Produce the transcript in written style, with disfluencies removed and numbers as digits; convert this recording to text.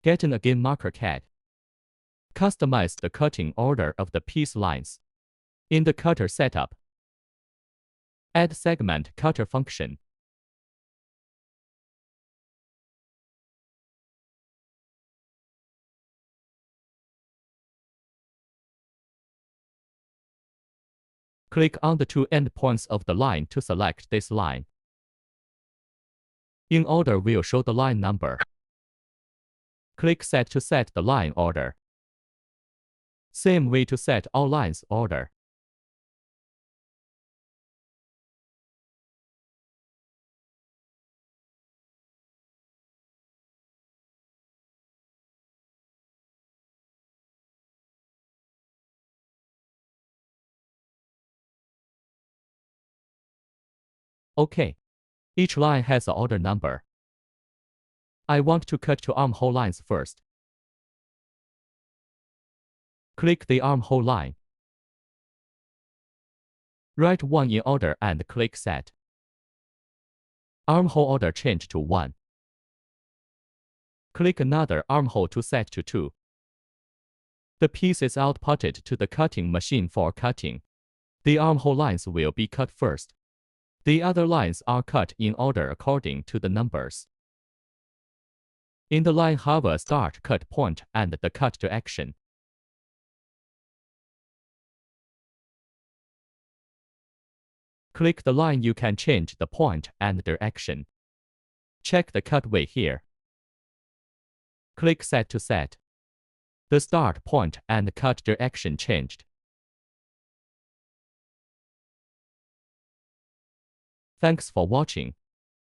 GetonAgain Marker CAD. Customize the cutting order of the piece lines. In the cutter setup, add segment cutter function. Click on the two endpoints of the line to select this line. In order will show the line number. Click Set to set the line order. Same way to set all lines order. OK. Each line has an order number. I want to cut two armhole lines first. Click the armhole line. Write 1 in order and click Set. Armhole order change to 1. Click another armhole to set to 2. The piece is outputted to the cutting machine for cutting. The armhole lines will be cut first. The other lines are cut in order according to the numbers. In the line have a start cut point and the cut direction. Click the line, you can change the point and direction. Check the cut way here. Click Set to set. The start point and cut direction changed. Thanks for watching.